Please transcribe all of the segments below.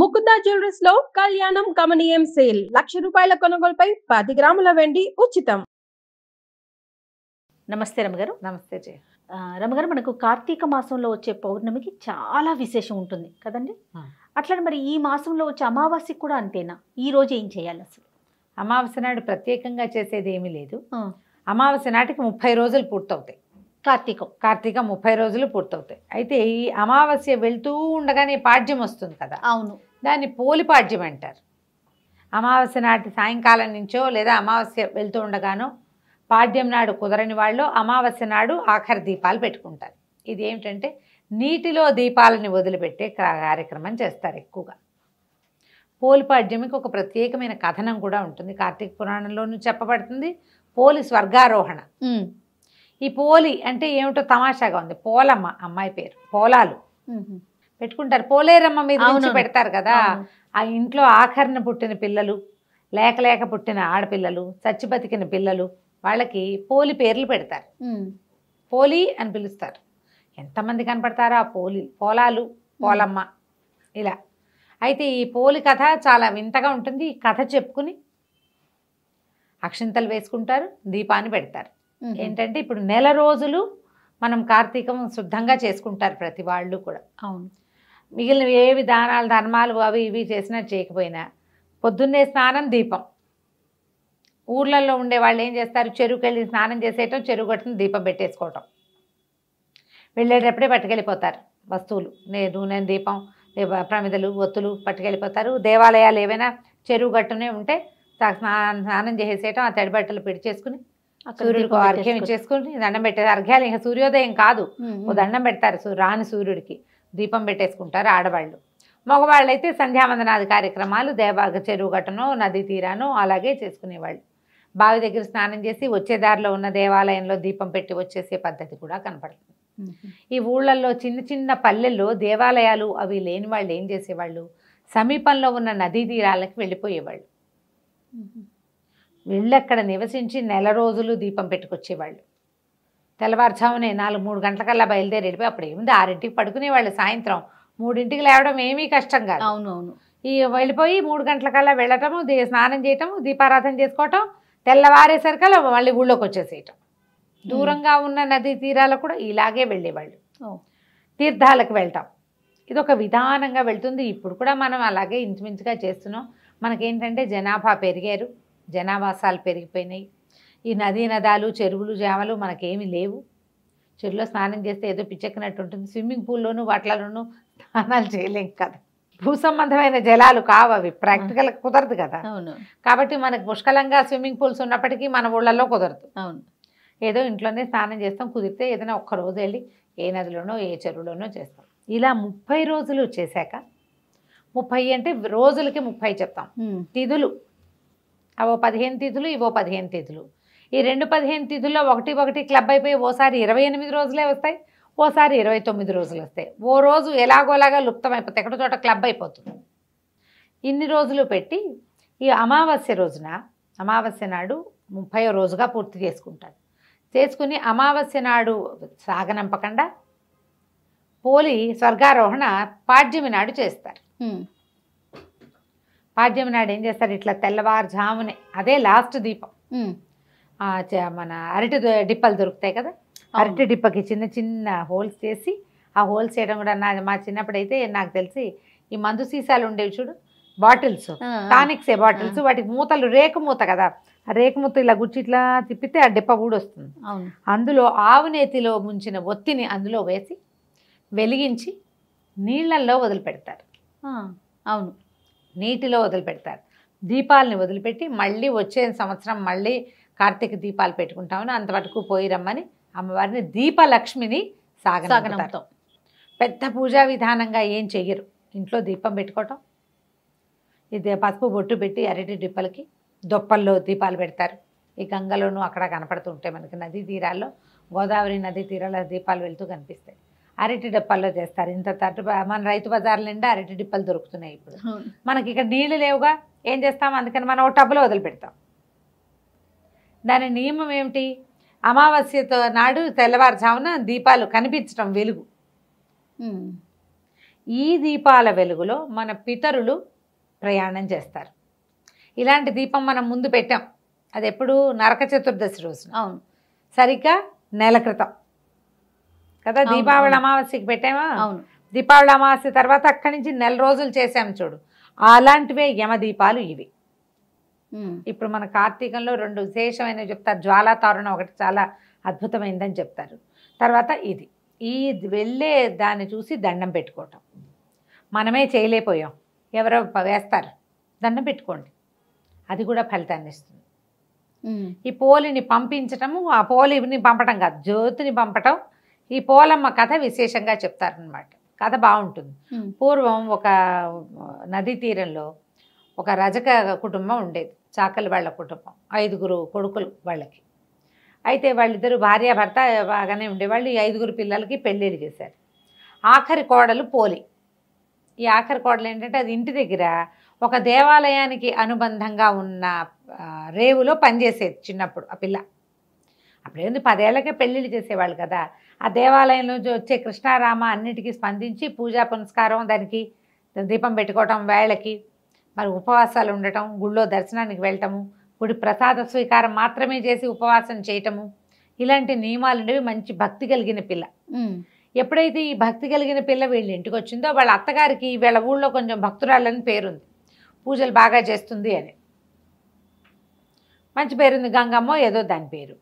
Mukunda jewellers లో కళ్యాణం గమనీయం sale 1,00,000 రూపాయల కొనుగోలుపై 10 గ్రాముల వెండి ఉచితం. నమస్తే రమగారు. నమస్తే జయ. రమగారు, మనకు కార్తీక మాసంలో వచ్చే పౌర్ణమికి చాలా విశేషం ఉంటుంది కదండి. అట్లా మరి ఈ మాసంలో వచ్చే అమావాస్యకి కూడా అంతేనా? ఈ రోజు ఏం చేయాలి అసలు? అమావాస్య నాడు ప్రత్యేకంగా చేసేది ఏమీ లేదు. అమావాస్య నాటికి 30 రోజులు పూర్తవుతాయి. కార్తీక 30 రోజులు పూర్తవుతాయి. అయితే ఈ అమావాస్య వెళ్తూ ఉండగానే పాడ్యం వస్తుంది కదా. అవును, దాన్ని పోలి పాడ్యం అంటారు. అమావాస్య నాటి సాయంకాలం నుంచో లేదా అమావాస్య వెళ్తూ ఉండగానో పాడ్యం నాడు కుదరని వాళ్ళు అమావాస్య నాడు ఆఖరి దీపాలు పెట్టుకుంటారు. ఇది ఏమిటంటే నీటిలో దీపాలని వదిలిపెట్టే కార్యక్రమం చేస్తారు ఎక్కువగా. పోలిపాడ్యమికి ఒక ప్రత్యేకమైన కథనం కూడా ఉంటుంది. కార్తీక పురాణంలోనూ చెప్పబడుతుంది. పోలి స్వర్గారోహణ. ఈ పోలి అంటే ఏమిటో తమాషాగా ఉంది. పోలమ్మ అమ్మాయి పేరు. పోలాలు పెట్టుకుంటారు. పోలేరమ్మ మీద నుంచి పెడతారు కదా. ఆ ఇంట్లో ఆఖరణ పుట్టిన పిల్లలు, లేక పుట్టిన ఆడపిల్లలు, చచ్చి బతికిన పిల్లలు, వాళ్ళకి పోలి పేర్లు పెడతారు. పోలి అని పిలుస్తారు. ఎంతమంది కనపడతారో ఆ పోలాలు, పోలమ్మ ఇలా. అయితే ఈ పోలి కథ చాలా వింతగా ఉంటుంది. ఈ కథ చెప్పుకుని అక్షింతలు వేసుకుంటారు, దీపాన్ని పెడతారు. ఏంటంటే ఇప్పుడు నెల రోజులు మనం కార్తీకం శుద్ధంగా చేసుకుంటారు ప్రతి వాళ్ళు కూడా. అవును, మిగిలిన ఏవి దానాలు ధర్మాలు అవి ఇవి చేసినా చేయకపోయినా పొద్దున్నే స్నానం, దీపం. ఊర్లలో ఉండే వాళ్ళు ఏం చేస్తారు? చెరువుకి వెళ్ళి స్నానం చేసేయటం, చెరువు కట్టుకుని దీపం పెట్టేసుకోవటం. వెళ్ళేటప్పుడే పట్టుకెళ్ళిపోతారు వస్తువులు, నూనె, దీపం, ప్రమిదలు, ఒత్తులు పట్టుకెళ్ళిపోతారు. దేవాలయాలు ఏవైనా చెరువు గట్టునే ఉంటే స్నానం చేసేయటం, ఆ తడి బట్టలు పెడిచేసుకుని సూర్యుడికి అర్ఘ్యం ఇచ్చేసుకుని దండం పెట్టారు. అర్ఘ్యాలు ఇంకా సూర్యోదయం కాదు, ఓ దండం పెడతారు రాని సూర్యుడికి, దీపం పెట్టేసుకుంటారు ఆడవాళ్ళు. మగవాళ్ళు అయితే సంధ్యావందనాది కార్యక్రమాలు చెరువు గట్టనో నదీ తీరానో అలాగే చేసుకునేవాళ్ళు. బావి దగ్గర స్నానం చేసి వచ్చే దారిలో ఉన్న దేవాలయంలో దీపం పెట్టి వచ్చేసే పద్ధతి కూడా కనపడుతుంది. ఈ ఊళ్ళల్లో చిన్న చిన్న పల్లెల్లో దేవాలయాలు అవి లేని వాళ్ళు ఏం చేసేవాళ్ళు? సమీపంలో ఉన్న నదీ తీరాలకు వెళ్ళిపోయేవాళ్ళు. వెళ్ళక్కడ నివసించి నెల రోజులు దీపం పెట్టుకొచ్చేవాళ్ళు. తెల్లవారుజామునే 4-3 గంటలకల్లా బయలుదేరి వెళ్ళిపోయి అప్పుడు ఏముంది 6ంటికి పడుకునేవాళ్ళు. సాయంత్రం 3ంటికి లేవడం ఏమీ కష్టం కాదు. అవునవును. ఈ వెళ్ళిపోయి 3 గంటలకల్లా వెళ్ళటము, స్నానం చేయటము, దీపారాధన చేసుకోవటం, తెల్లవారేసరికల్లా మళ్ళీ ఊళ్ళోకి వచ్చేసేయటం. దూరంగా ఉన్న నదీ తీరాలకు కూడా ఇలాగే వెళ్ళేవాళ్ళు. తీర్థాలకు వెళ్ళటం ఇదొక విధానంగా వెళ్తుంది. ఇప్పుడు కూడా మనం అలాగే ఇంచుమించుగా చేస్తున్నాం. మనకేంటంటే జనాభా పెరిగారు, జనావాసాలు పెరిగిపోయినాయి. ఈ నదీ నదాలు, చెరువులు, జామలు మనకేమీ లేవు. చెరువులో స్నానం చేస్తే ఏదో పిచ్చెక్కినట్టు ఉంటుంది. స్విమ్మింగ్ పూల్లోనూ వాటిలోనూ స్నానాలు చేయలేం కదా. భూ సంబంధమైన జలాలు కావు అవి, ప్రాక్టికల్ కుదరదు కదా. కాబట్టి మనకు పుష్కలంగా స్విమ్మింగ్ పూల్స్ ఉన్నప్పటికీ మన ఊళ్ళల్లో కుదరదు. అవును, ఏదో ఇంట్లోనే స్నానం చేస్తాం. కుదిరితే ఏదైనా ఒక్కరోజు వెళ్ళి ఏ నదిలోనో ఏ చెరువులోనో చేస్తాం. ఇలా 30 రోజులు చేశాక, 30 అంటే రోజులకి 30 చెప్తాం. తిథులు అవో 15 తిథులు, ఇవో 15 తిథులు. ఈ 15 తిథుల్లో ఒకటి క్లబ్ అయిపోయి ఓసారి 28 రోజులే వస్తాయి, ఓసారి 29 రోజులు వస్తాయి. ఓ రోజు ఎలాగోలాగా లుప్తం అయిపోతాయి, ఎక్కడో చోట క్లబ్ అయిపోతుంది. ఇన్ని రోజులు పెట్టి ఈ అమావాస్య రోజున, అమావాస్య నాడు 30వ రోజుగా పూర్తి చేసుకుంటారు. చేసుకుని అమావాస్య నాడు సాగనంపకుండా పోలి స్వర్గారోహణ పాడ్యమి నాడు చేస్తారు. పాడ్యమి నాడు ఏం చేస్తారు? ఇట్లా తెల్లవారుజామునే, అదే లాస్ట్ దీపం. మన అరటి డిప్పలు దొరుకుతాయి కదా, అరటి డిప్పకి చిన్న చిన్న హోల్స్ చేసి, ఆ హోల్స్ చేయడం కూడా మా చిన్నప్పుడైతే నాకు తెలిసి ఈ మందు సీసాలు ఉండేవి చూడు, బాటిల్స్, టానిక్సే బాటిల్స్, వాటికి మూతలు రేకు మూత కదా, ఆ రేకు మూత ఇలా గుచ్చి ఇట్లా తిప్పితే ఆ డిప్ప ఊడొస్తుంది. అందులో ఆవు నేతిలో ముంచిన ఒత్తిని అందులో వేసి వెలిగించి నీళ్ళల్లో వదిలిపెడతారు. అవును, నీటిలో వదిలిపెడతారు. దీపాలని వదిలిపెట్టి మళ్ళీ వచ్చే సంవత్సరం మళ్ళీ కార్తీక దీపాలు పెట్టుకుంటామని అంతవరకు పోయి రమ్మని అమ్మవారిని దీపలక్ష్మిని సాగనంపుతారు. పెద్ద పూజా విధానంగా ఏం చెయ్యరు. ఇంట్లో దీపం పెట్టుకోవటం, ఇది పసుపు బొట్టు పెట్టి అరటి డిప్పలకి దొప్పల్లో దీపాలు పెడతారు. ఈ గంగలోనూ అక్కడ కనపడుతూ ఉంటాయి మనకి నదీ తీరాల్లో, గోదావరి నదీ తీరాల దీపాలు వెళ్తూ కనిపిస్తాయి. అరటి డిప్పల్లో చేస్తారు. ఇంత మన రైతు బజార్ల నిండా అరటి డిప్పలు దొరుకుతున్నాయి. ఇప్పుడు మనకి ఇక్కడ నీళ్ళు లేవుగా, ఏం చేస్తాం? అందుకని మనం ఒక టబ్బులో వదిలిపెడతాం. దాని నియమం ఏమిటి? అమావాస్యతో నాడు తెల్లవారుజామున దీపాలు కనిపించడం, వెలుగు. ఈ దీపాల వెలుగులో మన పితరులు ప్రయాణం చేస్తారు. ఇలాంటి దీపం మనం ముందు పెట్టాం. అది ఎప్పుడు నరక చతుర్దశి రోజున, అవును, సరిగ్గా నెల క్రితం కదా. అవును, దీపావళి అవును. అమావాస్యకి పెట్టామా? అవును. దీపావళి అమావాస్య తర్వాత అక్కడి నుంచి నెల రోజులు చేసాం చూడు. అలాంటివే యమదీపాలు ఇవి. ఇప్పుడు మన కార్తీకంలో 2 విశేషమైనవి చెప్తారు. జ్వాలా తోరణం ఒకటి చాలా అద్భుతమైందని చెప్తారు. తర్వాత ఇది వెళ్ళే దాన్ని చూసి దండం పెట్టుకోవటం. మనమే చేయలేకపోయాం, ఎవరో వేస్తారు, దండం పెట్టుకోండి, అది కూడా ఫలితాన్ని ఇస్తుంది. ఈ పోలిని పంపించటము, ఆ పోలిని పంపటం కాదు, జ్యోతిని పంపటం. ఈ పోలమ్మ కథ విశేషంగా చెప్తారనమాట. కథ బాగుంటుంది. పూర్వం ఒక నదీ తీరంలో ఒక రజక కుటుంబం ఉండేది, చాకలి వాళ్ళ కుటుంబం. 5 కొడుకులు వాళ్ళకి. అయితే వాళ్ళిద్దరు భార్యాభర్త బాగానే ఉండేవాళ్ళు. ఈ 5 పిల్లలకి పెళ్ళిళ్ళు చేశారు. ఆఖరి కోడలు పోలి. ఈ ఆఖరి కోడలు ఏంటంటే అది ఇంటి దగ్గర ఒక దేవాలయానికి అనుబంధంగా ఉన్న రేవులో పనిచేసేది చిన్నప్పుడు ఆ పిల్ల. అప్పుడేంది 10 ఏళ్ళకే పెళ్ళిళ్ళు చేసేవాళ్ళు కదా. ఆ దేవాలయంలో వచ్చే కృష్ణారామ అన్నిటికీ స్పందించి పూజా పునస్కారం, దానికి దీపం పెట్టుకోవటం, వేళకి మరి ఉపవాసాలు ఉండటం, గుళ్ళో దర్శనానికి వెళ్ళటము, గుడి ప్రసాద స్వీకారం మాత్రమే చేసి ఉపవాసం చేయటము, ఇలాంటి నియమాలు ఉండేవి. మంచి భక్తి కలిగిన పిల్ల. ఎప్పుడైతే ఈ భక్తి కలిగిన పిల్ల వీళ్ళ ఇంటికి వచ్చిందో వాళ్ళ అత్తగారికి వీళ్ళ ఊళ్ళో కొంచెం భక్తురాలని పేరుంది, పూజలు బాగా చేస్తుంది అని మంచి పేరుంది. గంగమ్మో ఏదో దాని పేరు.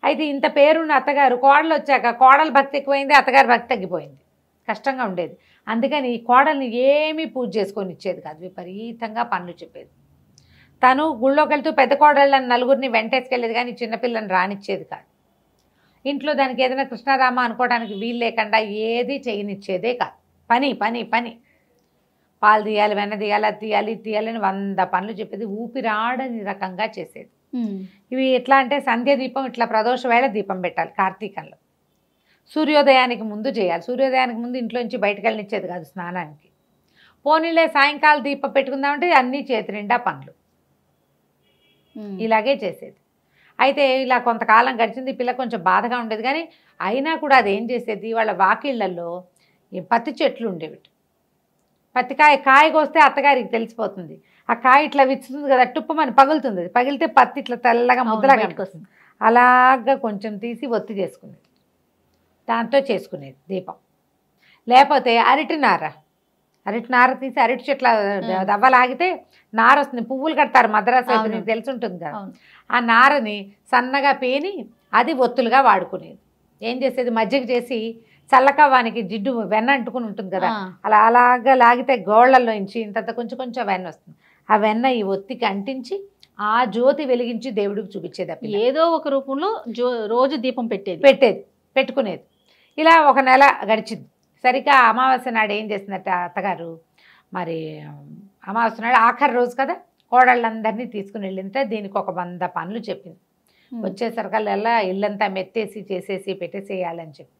అయితే ఇంత పేరున్న అత్తగారు కోడలు వచ్చాక కోడలు భక్తి ఎక్కువైంది, అత్తగారి భక్తి తగ్గిపోయింది. కష్టంగా ఉండేది. అందుకని ఈ కోడల్ని ఏమీ పూజ చేసుకొని ఇచ్చేది కాదు, విపరీతంగా పనులు చెప్పేది. తను గుళ్ళోకి వెళ్తూ పెద్ద కోడళ్ళని 4 వెంటేసుకెళ్ళేది, కానీ చిన్నపిల్లని రానిచ్చేది కాదు. ఇంట్లో దానికి ఏదైనా కృష్ణారామ అనుకోవడానికి వీలు లేకుండా ఏది చేయనిచ్చేదే కాదు. పని పని పని, పాలు తీయాలి, వెన్న తీయాలి, అది తీయాలి, ఇది తీయాలని 100 పనులు చెప్పేది. ఊపిరాడని రకంగా చేసేది. ఇవి ఎట్లా అంటే సంధ్య దీపం ఇట్లా ప్రదోష వేళ దీపం పెట్టాలి కార్తీకంలో. సూర్యోదయానికి ముందు చేయాలి. సూర్యోదయానికి ముందు ఇంట్లోంచి బయటకు వెళ్ళనిచ్చేది కాదు స్నానానికి. పోనీలే సాయంకాలం దీపం పెట్టుకుందామంటే అన్నీ చేతి నిండా పనులు, ఇలాగే చేసేది. అయితే ఇలా కొంతకాలం గడిచింది. పిల్ల కొంచెం బాధగా ఉండేది, కానీ అయినా కూడా అది ఏం చేసేది, వాళ్ళ వాకిళ్లలో ఈ పత్తి చెట్లు ఉండేవి. కాయ కోస్తే అత్తగారికి తెలిసిపోతుంది. ఆ కాయ ఇట్లా విచ్చుతుంది కదా, టుప్పమని పగులుతుంది. అది పగిలితే పత్తి ఇట్లా తెల్లగా ముద్దలాగా వస్తుంది. అలాగా కొంచెం తీసి ఒత్తి చేసుకునేది, దాంతో చేసుకునేది దీపం. లేకపోతే అరటి నార తీసి అరటి చెట్ల దవ్వలాగితే నార వస్తుంది. పువ్వులు కడతారు మద్రాసు అయితే, నీకు తెలిసి ఉంటుంది కదా. ఆ నారని సన్నగా పేని అది ఒత్తులుగా వాడుకునేది. ఏం చేసేది, మజ్జిగ చేసి చల్లకవ్వానికి జిడ్డు వెన్న అంటుకుని ఉంటుంది కదా, అలాగా లాగితే గోళ్లలో నుంచి ఇంత కొంచెం కొంచెం వెన్న వస్తుంది. ఆ వెన్న ఈ ఒత్తికి అంటించి ఆ జ్యోతి వెలిగించి దేవుడికి చూపించేది. ఏదో ఒక రూపంలో రోజు దీపం పెట్టుకునేది. ఇలా 1 నెల గడిచింది. సరిగ్గా అమావాస్య నాడు ఏం చేసిందట అత్తగారు, మరి అమావాస్య నాడు ఆఖరి రోజు కదా, కోడళ్ళందరినీ తీసుకుని వెళ్ళింటే దీనికి ఒక 100 పనులు చెప్పింది. వచ్చేసరికల్లా ఇల్లంతా మెత్తేసి చేసేసి పెట్టేసేయాలని చెప్పి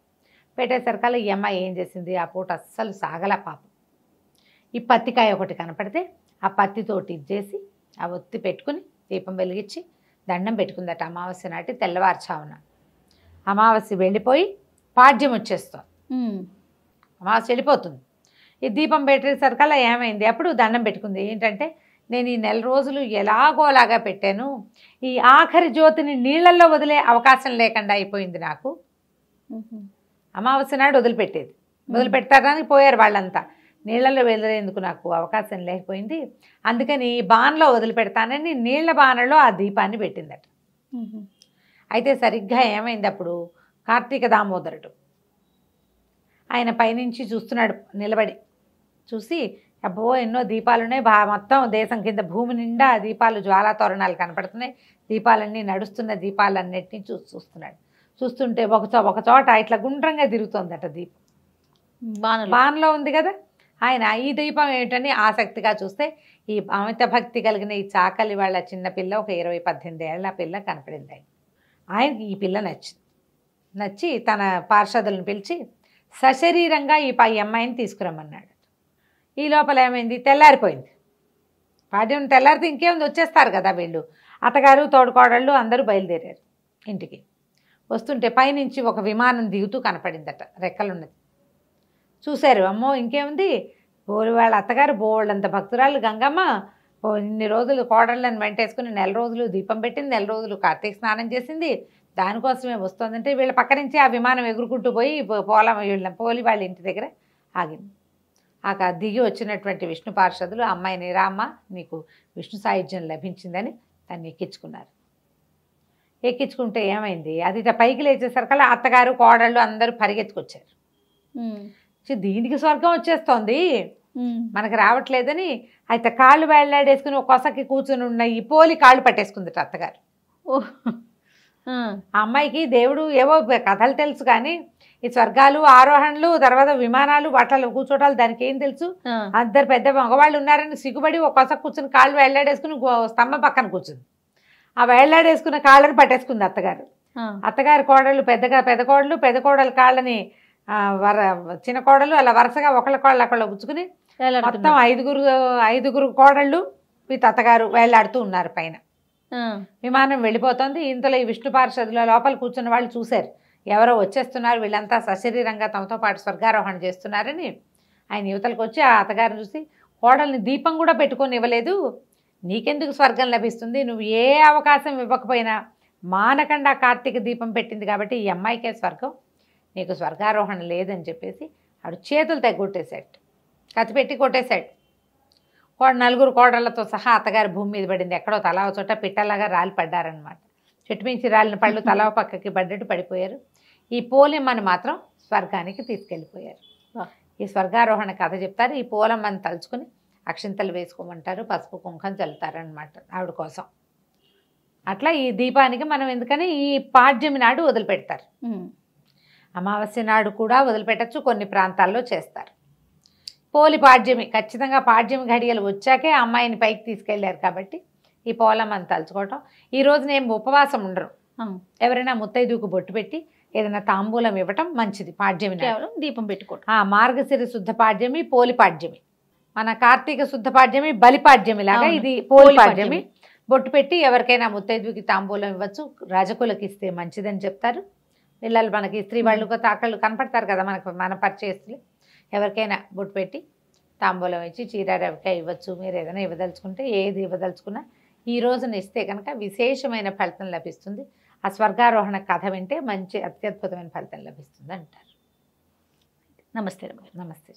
పెట్టేసరికల్లా ఈ అమ్మాయి ఏం చేసింది, ఆ పూట అస్సలు సాగల పాపం. ఈ పత్తికాయ ఒకటి కనపడితే ఆ పత్తితోటి ఇచ్చేసి ఆ ఒత్తి పెట్టుకుని దీపం వెలిగించి దండం పెట్టుకుందట అమావాస్య నాటి తెల్లవారుచావున. అమావాస్య వెళ్ళిపోయి పాడ్యం వచ్చేస్తాం, అమావాస్య వెళ్ళిపోతుంది. ఈ దీపం పెట్టేసరికల్లా ఏమైంది, అప్పుడు దండం పెట్టుకుంది. ఏంటంటే, నేను ఈ 1 రోజులు ఎలాగోలాగా పెట్టాను, ఈ ఆఖరి జ్యోతిని నీళ్ళల్లో వదిలే అవకాశం లేకుండా అయిపోయింది నాకు. అమావాస్య నాడు వదిలిపెట్టేది, వదిలిపెడతారని పోయారు వాళ్ళంతా. నీళ్ళల్లో వదిలేందుకు నాకు అవకాశం లేకపోయింది, అందుకని బాణలో వదిలిపెడతానని నీళ్ల బాణలో ఆ దీపాన్ని పెట్టిందట. అయితే సరిగ్గా ఏమైంది, అప్పుడు కార్తీక దామోదరుడు ఆయన పైనుంచి చూస్తున్నాడు నిలబడి. చూసి అబ్బో ఎన్నో దీపాలున్నాయి, మొత్తం దేశం కింద భూమి నిండా దీపాలు, జ్వాలా తోరణాలు కనపడుతున్నాయి, దీపాలన్నీ నడుస్తున్న దీపాలన్నిటినీ చూస్తున్నాడు. చూస్తుంటే ఒక చోట ఇట్లా గుండ్రంగా తిరుగుతోందట దీపం. బాణలో ఉంది కదా. ఆయన ఈ దీపం ఏమిటని ఆసక్తిగా చూస్తే ఈ అమిత భక్తి కలిగిన ఈ చాకలి వాళ్ళ చిన్నపిల్ల, ఒక 20-18 ఏళ్ల పిల్ల కనపడింది. ఆయనకి ఈ పిల్ల నచ్చి తన పార్షదులను పిలిచి సశరీరంగా ఈ అమ్మాయిని తీసుకురమ్మన్నాడు. ఈ లోపల ఏమైంది, తెల్లారిపోయింది. పాడ్యం తెల్లారితే ఇంకేముంది, వచ్చేస్తారు కదా వీళ్ళు. అత్తగారు తోడుకోడళ్ళు అందరూ బయలుదేరారు ఇంటికి. వస్తుంటే పైనుంచి ఒక విమానం దిగుతూ కనపడిందట, రెక్కలున్నది. చూశారు. అమ్మో ఇంకేముంది, వాళ్ళ అత్తగారు బోళ్ళంత భక్తురాలు గంగమ్మ ఇన్ని రోజులు కోడళ్ళని వెంటేసుకుని 1 నెల రోజులు దీపం పెట్టింది, 1 నెల రోజులు కార్తీక స్నానం చేసింది, దానికోసమే వస్తుందంటే వీళ్ళ పక్క నుంచి ఆ విమానం ఎగురుకుంటూ పోయి పోలి వాళ్ళ ఇంటి దగ్గర ఆగింది. దిగి వచ్చినటువంటి విష్ణు పార్షదులు అమ్మాయిని రామ్మ నీకు విష్ణు సాయుధ్యం లభించిందని దాన్ని ఎక్కించుకున్నారు. ఎక్కించుకుంటే ఏమైంది, అది పైకి లేచేసరికల్లా అత్తగారు కోడళ్ళు అందరూ పరిగెత్తుకొచ్చారు. దీనికి స్వర్గం వచ్చేస్తోంది మనకు రావట్లేదని అయితే కాళ్ళు వేళ్లాడేసుకుని ఒక కొసకి కూర్చుని ఉన్న ఈ పోలి కాళ్ళు పట్టేసుకుంది అత్తగారు. ఆ అమ్మాయికి దేవుడు ఏవో కథలు తెలుసు కానీ ఈ స్వర్గాలు ఆరోహణలు తర్వాత విమానాలు వాటిలో కూర్చోటాలు దానికి ఏం తెలుసు. అందరు పెద్ద మగవాళ్ళు ఉన్నారని సిగ్గుపడి ఒక కొస కూర్చుని కాళ్ళు వేళ్లాడేసుకుని స్తంభం పక్కన కూర్చుంది. ఆ వేళ్లాడేసుకున్న కాళ్ళని పట్టేసుకుంది అత్తగారు. అత్తగారి కోడళ్ళు పెద్ద కోడలు కాళ్ళని చిన్న కోడలు అలా వరుసగా ఒకళ్ళ కోళ్ళు అక్కడ పుచ్చుకుని మొత్తం 5 కోడళ్ళు వీటి అత్తగారు వేళ్లాడుతూ ఉన్నారు పైన. విమానం వెళ్ళిపోతుంది. ఇంతలో ఈ విష్ణు పార్షదుల లోపల కూర్చున్న వాళ్ళు చూశారు, ఎవరో వచ్చేస్తున్నారు, వీళ్ళంతా సశరీరంగా తమతో పాటు స్వర్గారోహణ చేస్తున్నారని. ఆయన యువతలకు వచ్చి ఆ అత్తగారిని చూసి, కోడల్ని దీపం కూడా పెట్టుకొని ఇవ్వలేదు, నీకెందుకు స్వర్గం లభిస్తుంది, నువ్వు ఏ అవకాశం ఇవ్వకపోయినా మానకుండా కార్తీక దీపం పెట్టింది కాబట్టి ఈ అమ్మాయికే స్వర్గం, నీకు స్వర్గారోహణ లేదని చెప్పేసి ఆడు చేతులు తెగొట్టేశాడు, కత్తిపెట్టి కొట్టేశాడు. 4 కోడళ్లతో సహా అత్తగారి భూమి మీద పడింది. ఎక్కడో తలా చోట పిట్టలాగా రాలి పడ్డారనమాట. చెట్టు మించి రాలిన పళ్ళు తలా పక్కకి పడ్డట్టు పడిపోయారు. ఈ పోలమ్మని మాత్రం స్వర్గానికి తీసుకెళ్ళిపోయారు. ఈ స్వర్గారోహణ కథ చెప్తారు. ఈ పోలమ్మని తలుచుకుని అక్షింతలు వేసుకోమంటారు, పసుపు కుంకం చల్లుతారనమాట ఆవిడ కోసం. అట్లా ఈ దీపానికి మనం ఎందుకని ఈ పాడ్యమి నాడు వదిలిపెడతారు. అమావాస్య నాడు కూడా వదిలిపెట్టచ్చు, కొన్ని ప్రాంతాల్లో చేస్తారు. పోలి పాడ్యమి ఖచ్చితంగా పాడ్యమి ఘడియలు వచ్చాకే అమ్మాయిని పైకి తీసుకెళ్లారు కాబట్టి ఈ పోలమ్మని తలుచుకోవటం. ఈ రోజున ఏం ఉపవాసం ఉండరు, ఎవరైనా ముత్తైదుకు బొట్టు పెట్టి ఏదైనా తాంబూలం ఇవ్వటం మంచిది. పాడ్యమి దీపం పెట్టుకోవటం. మార్గశిర శుద్ధ పాడ్యమి, పోలి పాడ్యమి. మన కార్తీక శుద్ధ పాడ్యమి బలిపాడ్యమి లాగా ఇది పోలి పాడ్యమి. బొట్టు పెట్టి ఎవరికైనా ముత్తైదుకి తాంబూలం ఇవ్వచ్చు, రాజకులకు ఇస్తే మంచిదని చెప్తారు. పిల్లలు మనకి స్త్రీ వాళ్ళు తాకళ్ళు కనపడతారు కదా మనకు, మన పరిచయస్తులు, ఎవరికైనా బొట్టు పెట్టి తాంబూలం ఇచ్చి చీర రవికాయ ఇవ్వచ్చు. మీరు ఏదైనా ఇవ్వదలుచుకుంటే ఏది ఇవ్వదలుచుకున్నా ఈ రోజున ఇస్తే కనుక విశేషమైన ఫలితం లభిస్తుంది. ఆ స్వర్గారోహణ కథ వింటే మంచి అత్యద్భుతమైన ఫలితం లభిస్తుంది అంటారు. నమస్తే. నమస్తే.